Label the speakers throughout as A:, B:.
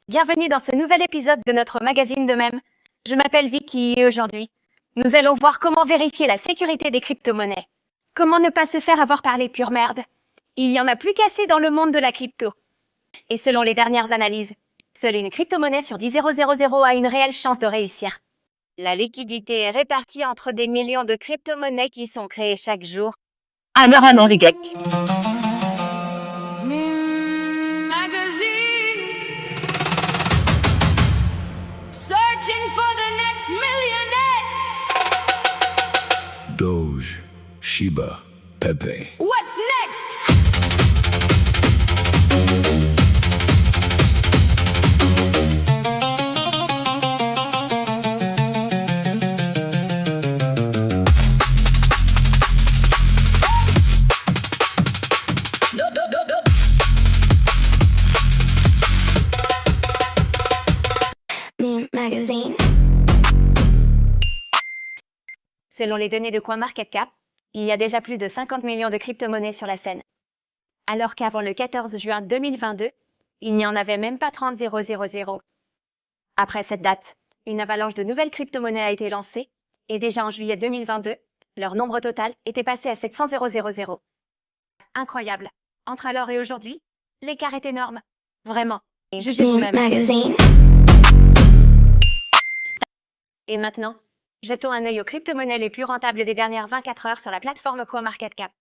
A: Bienvenue dans ce nouvel épisode de notre magazine de mèmes. Je m'appelle Vicky et aujourd'hui, nous allons voir comment vérifier la sécurité des crypto-monnaies. Comment ne pas se faire avoir par les pures merdes. Il y en a plus qu'assez dans le monde de la crypto. Et selon les dernières analyses, seule une crypto-monnaie sur 10 000 a une réelle chance de réussir. La liquidité est répartie entre des millions de crypto-monnaies qui sont créées chaque jour. Alors allons-y, gars.
B: Doge, Shiba, Pepe.
C: What's next?
D: Meme Magazine.
A: Selon les données de CoinMarketCap, il y a déjà plus de 50 millions de crypto-monnaies sur la scène. Alors qu'avant le 14 juin 2022, il n'y en avait même pas 30 000. Après cette date, une avalanche de nouvelles crypto-monnaies a été lancée, et déjà en juillet 2022, leur nombre total était passé à 700 000. Incroyable. Entre alors et aujourd'hui, l'écart est énorme. Vraiment. Jugez
D: Meme
A: vous-même.
D: Magazine.
A: Et maintenant, jetons un œil aux crypto-monnaies les plus rentables des dernières 24 heures sur la plateforme CoinMarketCap.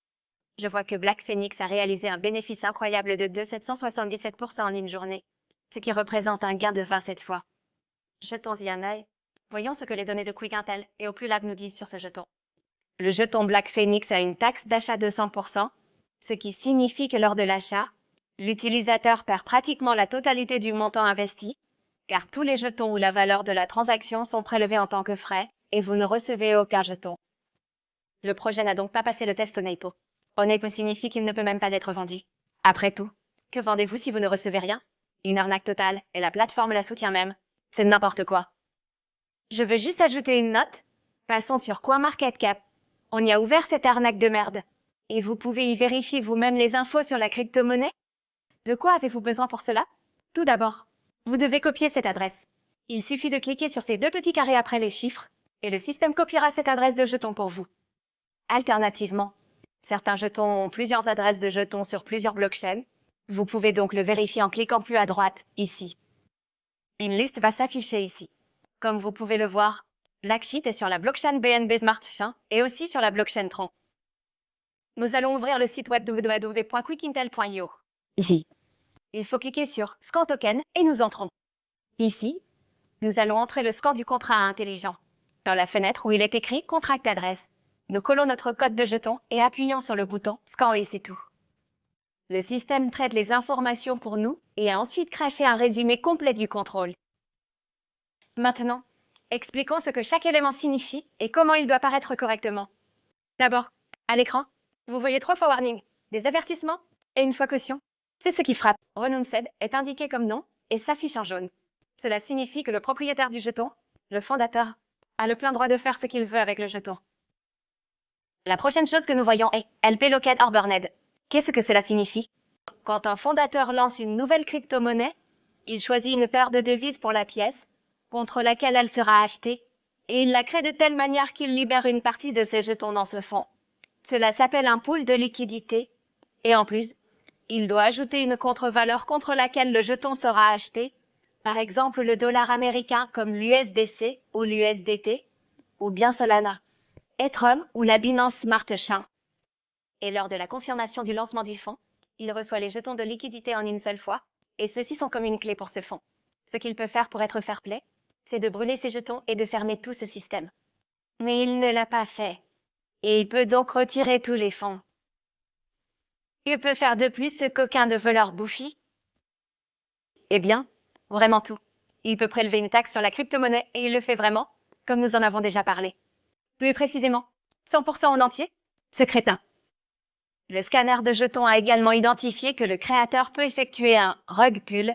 A: Je vois que Black Phoenix a réalisé un bénéfice incroyable de 777% en une journée, ce qui représente un gain de 27 fois. Jetons-y un œil. Voyons ce que les données de QuickIntel et OpluLab nous disent sur ce jeton. Le jeton Black Phoenix a une taxe d'achat de 100%, ce qui signifie que lors de l'achat, l'utilisateur perd pratiquement la totalité du montant investi, car tous les jetons ou la valeur de la transaction sont prélevés en tant que frais, et vous ne recevez aucun jeton. Le projet n'a donc pas passé le test Onepo. Onepo signifie qu'il ne peut même pas être vendu. Après tout, que vendez-vous si vous ne recevez rien? Une arnaque totale, et la plateforme la soutient même. C'est n'importe quoi. Je veux juste ajouter une note. Passons sur CoinMarketCap. On y a ouvert cette arnaque de merde. Et vous pouvez y vérifier vous-même les infos sur la crypto-monnaie. De quoi avez-vous besoin pour cela? Tout d'abord, vous devez copier cette adresse. Il suffit de cliquer sur ces deux petits carrés après les chiffres, et le système copiera cette adresse de jeton pour vous. Alternativement, certains jetons ont plusieurs adresses de jetons sur plusieurs blockchains. Vous pouvez donc le vérifier en cliquant plus à droite, ici. Une liste va s'afficher ici. Comme vous pouvez le voir, Blacksheet est sur la blockchain BNB Smart Chain et aussi sur la blockchain Tron. Nous allons ouvrir le site web www.quickintel.io. Ici. Il faut cliquer sur Scan Token et nous entrons. Ici, nous allons entrer le scan du contrat intelligent. Dans la fenêtre où il est écrit Contract Adresse, nous collons notre code de jeton et appuyons sur le bouton Scan et c'est tout. Le système traite les informations pour nous et a ensuite craché un résumé complet du contrôle. Maintenant, expliquons ce que chaque élément signifie et comment il doit paraître correctement. D'abord, à l'écran, vous voyez 3 fois warning, des avertissements et une fois caution. C'est ce qui frappe. Renounced est indiqué comme nom et s'affiche en jaune. Cela signifie que le propriétaire du jeton, le fondateur, a le plein droit de faire ce qu'il veut avec le jeton. La prochaine chose que nous voyons est LP Locked or Burned. Qu'est-ce que cela signifie? Quand un fondateur lance une nouvelle crypto-monnaie, il choisit une paire de devises pour la pièce, contre laquelle elle sera achetée, et il la crée de telle manière qu'il libère une partie de ses jetons dans ce fonds. Cela s'appelle un pool de liquidité, et en plus, il doit ajouter une contre-valeur contre laquelle le jeton sera acheté, par exemple le dollar américain comme l'USDC ou l'USDT, ou bien Solana, Ethereum ou la Binance Smart Chain. Et lors de la confirmation du lancement du fonds, il reçoit les jetons de liquidité en une seule fois, et ceux-ci sont comme une clé pour ce fonds. Ce qu'il peut faire pour être fair-play, c'est de brûler ses jetons et de fermer tout ce système. Mais il ne l'a pas fait, et il peut donc retirer tous les fonds. Il peut faire de plus ce qu'aucun de voleurs bouffi. Eh bien, vraiment tout. Il peut prélever une taxe sur la crypto-monnaie et il le fait vraiment, comme nous en avons déjà parlé. Plus précisément, 100% en entier, ce crétin. Le scanner de jetons a également identifié que le créateur peut effectuer un rug pull,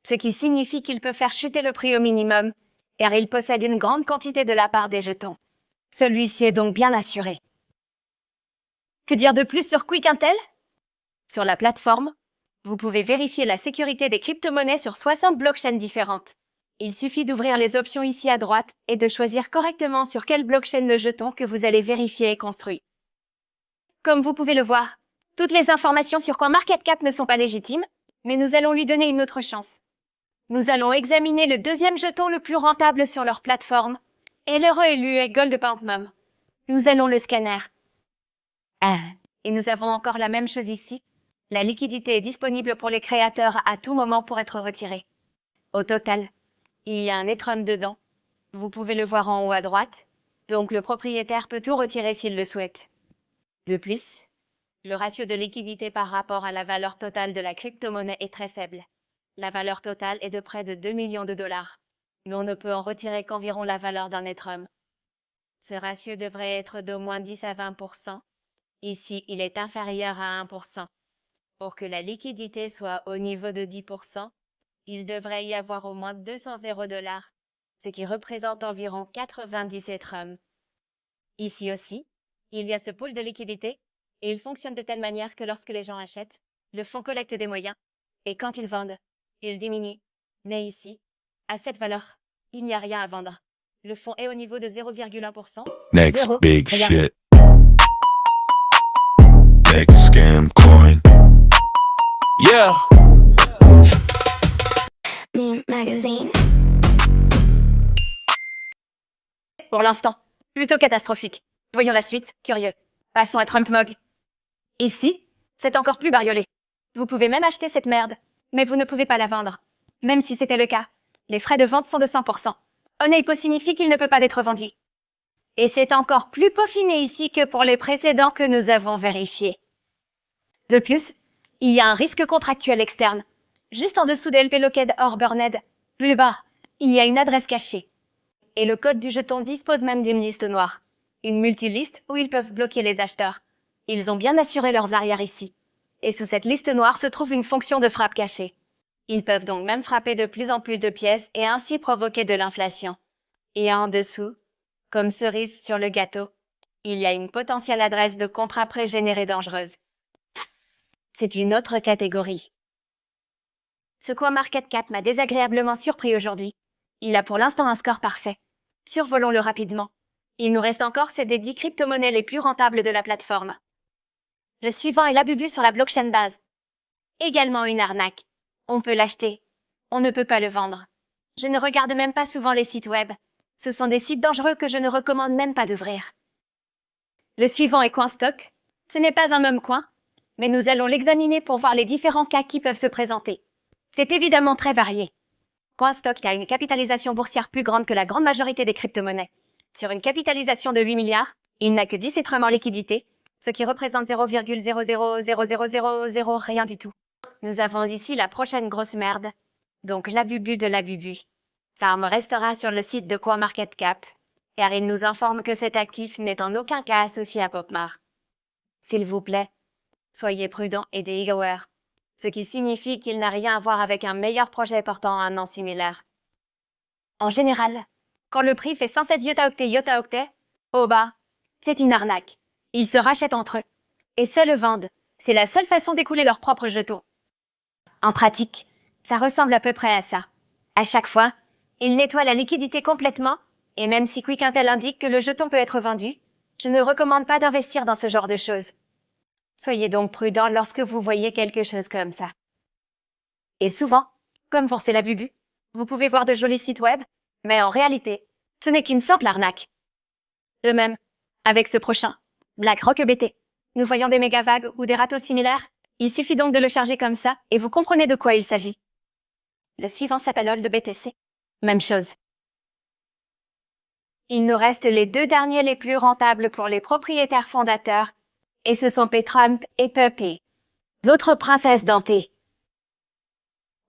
A: ce qui signifie qu'il peut faire chuter le prix au minimum, car il possède une grande quantité de la part des jetons. Celui-ci est donc bien assuré. Que dire de plus sur QuickIntel? Sur la plateforme, Vous pouvez vérifier la sécurité des crypto-monnaies sur 60 blockchains différentes. Il suffit d'ouvrir les options ici à droite et de choisir correctement sur quelle blockchain le jeton que vous allez vérifier est construit. Comme vous pouvez le voir, toutes les informations sur CoinMarketCap ne sont pas légitimes, mais nous allons lui donner une autre chance. Nous allons examiner le deuxième jeton le plus rentable sur leur plateforme, et l'heureux élu est Gold Pump Mum. Nous allons le scanner. Et nous avons encore la même chose ici. La liquidité est disponible pour les créateurs à tout moment pour être retirée. Au total, il y a un Ethereum dedans. Vous pouvez le voir en haut à droite. Donc le propriétaire peut tout retirer s'il le souhaite. De plus, le ratio de liquidité par rapport à la valeur totale de la crypto-monnaie est très faible. La valeur totale est de près de 2 millions de dollars. Mais on ne peut en retirer qu'environ la valeur d'un Ethereum. Ce ratio devrait être d'au moins 10 à 20%. Ici, il est inférieur à 1%. Pour que la liquidité soit au niveau de 10%, il devrait y avoir au moins 200 $, ce qui représente environ 90 Ethereum. Ici aussi, il y a ce pool de liquidité, et il fonctionne de telle manière que lorsque les gens achètent, le fonds collecte des moyens, et quand ils vendent, il diminue. Mais ici, à cette valeur, il n'y a rien à vendre. Le fonds est au niveau de 0,1%.
B: Next
A: Zéro.
B: big
A: Rien.
B: shit. Next scam coin. Yeah.
D: Meme Magazine.
A: Pour l'instant, plutôt catastrophique. Voyons la suite, curieux. Passons à Trump Mog. Ici, c'est encore plus bariolé. Vous pouvez même acheter cette merde, mais vous ne pouvez pas la vendre. Même si c'était le cas, les frais de vente sont de 100%. Oneipo signifie qu'il ne peut pas être vendu. Et c'est encore plus peaufiné ici que pour les précédents que nous avons vérifiés. De plus, il y a un risque contractuel externe. Juste en dessous de LP Locked or Burned, plus bas, il y a une adresse cachée. Et le code du jeton dispose même d'une liste noire. Une multiliste où ils peuvent bloquer les acheteurs. Ils ont bien assuré leurs arrières ici. Et sous cette liste noire se trouve une fonction de frappe cachée. Ils peuvent donc même frapper de plus en plus de pièces et ainsi provoquer de l'inflation. Et en dessous, comme cerise sur le gâteau, il y a une potentielle adresse de contrat pré-générée dangereuse. C'est une autre catégorie. Ce CoinMarketCap m'a désagréablement surpris aujourd'hui. Il a pour l'instant un score parfait. Survolons-le rapidement. Il nous reste encore ces des 10 crypto-monnaies les plus rentables de la plateforme. Le suivant est l'Abubu sur la blockchain base. Également une arnaque. On peut l'acheter. On ne peut pas le vendre. Je ne regarde même pas souvent les sites web. Ce sont des sites dangereux que je ne recommande même pas d'ouvrir. Le suivant est CoinStock. Ce n'est pas un même coin, mais nous allons l'examiner pour voir les différents cas qui peuvent se présenter. C'est évidemment très varié. CoinStock a une capitalisation boursière plus grande que la grande majorité des crypto-monnaies. Sur une capitalisation de 8 milliards, il n'a que 10 Ethereum en liquidité, ce qui représente 0,00000 rien du tout. Nous avons ici la prochaine grosse merde, donc l'Abubu de l'Abubu. Farm restera sur le site de CoinMarketCap, car il nous informe que cet actif n'est en aucun cas associé à Popmar. S'il vous plaît, soyez prudents et des egoers, ce qui signifie qu'il n'a rien à voir avec un meilleur projet portant un nom similaire. En général, quand le prix fait 116 yotaoctets, au bas, c'est une arnaque. Ils se rachètent entre eux, et se le vendent. C'est la seule façon d'écouler leurs propres jetons. En pratique, ça ressemble à peu près à ça. À chaque fois, ils nettoient la liquidité complètement, et même si Quick-Intel indique que le jeton peut être vendu, je ne recommande pas d'investir dans ce genre de choses. Soyez donc prudents lorsque vous voyez quelque chose comme ça. Et souvent, comme pour l'Abubu, vous pouvez voir de jolis sites web, mais en réalité, ce n'est qu'une simple arnaque. De même, avec ce prochain, BlackRock BT, nous voyons des méga vagues ou des râteaux similaires. Il suffit donc de le charger comme ça et vous comprenez de quoi il s'agit. Le suivant s'appelle Hold BTC. Même chose. Il nous reste les deux derniers les plus rentables pour les propriétaires fondateurs, et ce sont P-Trump et Puppy. D'autres princesses dentées.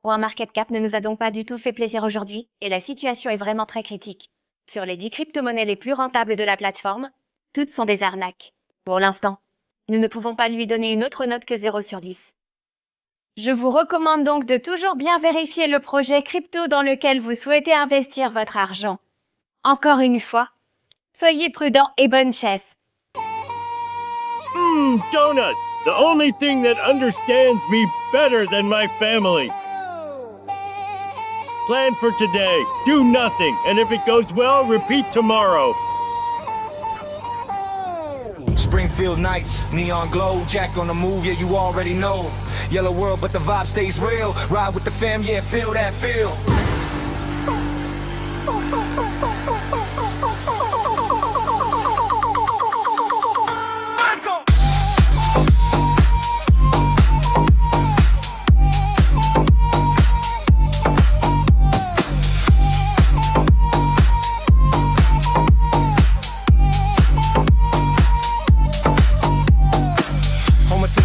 A: CoinMarketCap ne nous a donc pas du tout fait plaisir aujourd'hui, et la situation est vraiment très critique. Sur les 10 crypto-monnaies les plus rentables de la plateforme, toutes sont des arnaques. Pour l'instant, nous ne pouvons pas lui donner une autre note que 0 sur 10. Je vous recommande donc de toujours bien vérifier le projet crypto dans lequel vous souhaitez investir votre argent. Encore une fois, soyez prudents et bonne chasse.
C: Donuts! The only thing that understands me better than my family. Plan for today, do nothing, and if it goes well, repeat tomorrow.
E: Springfield nights, neon glow, Jack on the move, yeah, you already know. Yellow world, but the vibe stays real. Ride with the fam, yeah, feel that feel.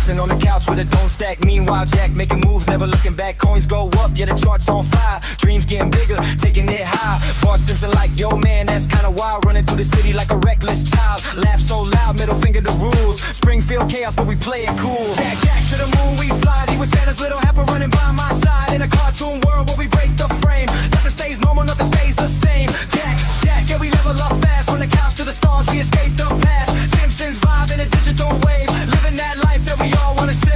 E: On the couch with a don't stack. Meanwhile, Jack making moves, never looking back. Coins go up, yeah, the chart's on fire. Dreams getting bigger, taking it high. Bart Simpson like, yo, man, that's kinda wild. Running through the city like a reckless child. Laugh so loud, middle finger the rules. Springfield chaos, but we play it cool. Jack, Jack to the moon, we fly. He was Santa's little helper running by my side. In a cartoon world where we break the frame. Nothing stays normal, nothing stays the same. Jack, Jack, yeah, we level up fast. From the couch to the stars, we escape the past. Simpsons vibe in a digital wave. Living that life that we all wanna save.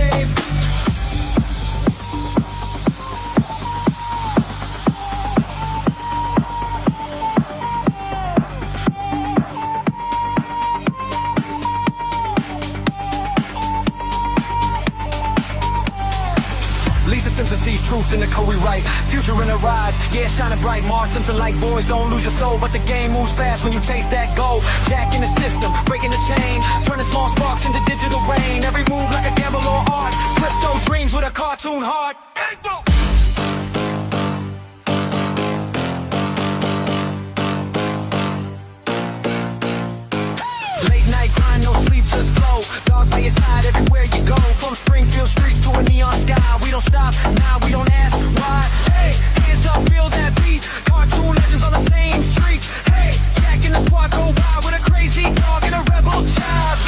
E: Lisa Simpson sees truth in the code we write. Future in the rise, yeah, shining bright. Mars Simpson like, boys, don't lose your soul. But the game moves fast when you chase that goal. Jack in the system, breaking the chain. Turning small sparks into digital rain. Every move like a gamble or art. Crypto dreams with a cartoon heart. Late night grind, no sleep, just flow. Dog by your side everywhere you go. From Springfield streets to a neon sky. We don't stop, now we don't ask why. Hey, hands up, feel that beat. Cartoon legends on the same street. Hey, Jack and the squad go wild with a crazy dog and a rebel child.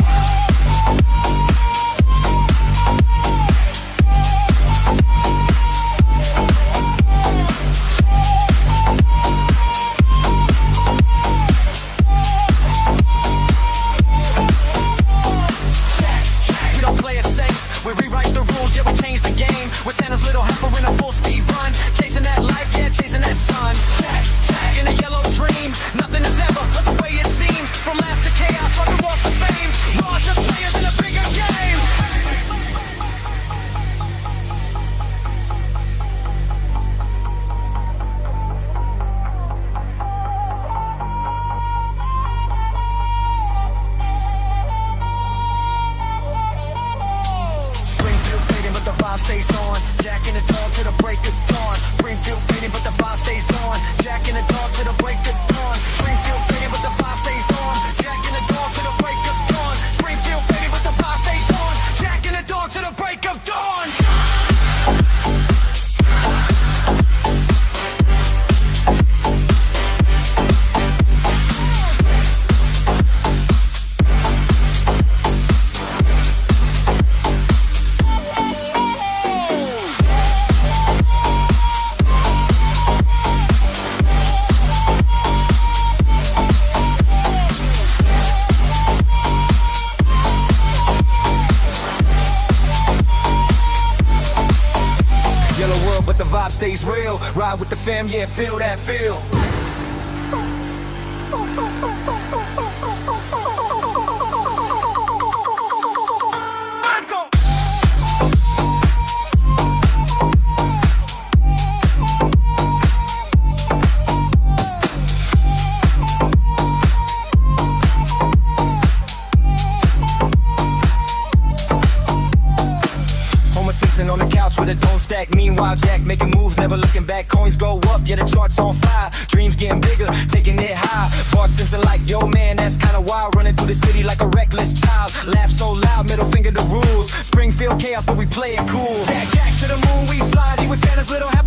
E: We rewrite the rules, yeah, we change the game. We're Santa's little helper in a full speed run. Chasing that life, yeah, chasing that sun. Jack, Jack in a yellow dream. Nothing is ever the way it seems. From laughs to chaos, from walls to fame. We're all just players in a bigger game. The vibe stays on. Jack and the dog to the break of dawn. Springfield fading, but the vibe stays on. Jack and the dog to the break of dawn. Springfield fading, but the vibe stays on. Jack and the dog to the break of dawn. Springfield fading, but the vibe stays on. Jack and the dog to the break of dawn. But the vibe stays real. Ride with the fam, yeah, feel that feel. On the couch with a don't stack. Meanwhile, Jack making moves, never looking back. Coins go up, yeah, the chart's on fire. Dreams getting bigger, taking it high. Bart Simpson like, yo, man, that's kinda wild. Running through the city like a reckless child. Laugh so loud, middle finger the rules. Springfield chaos, but we play it cool. Jack, Jack to the moon, we fly. He was Santa's little helper.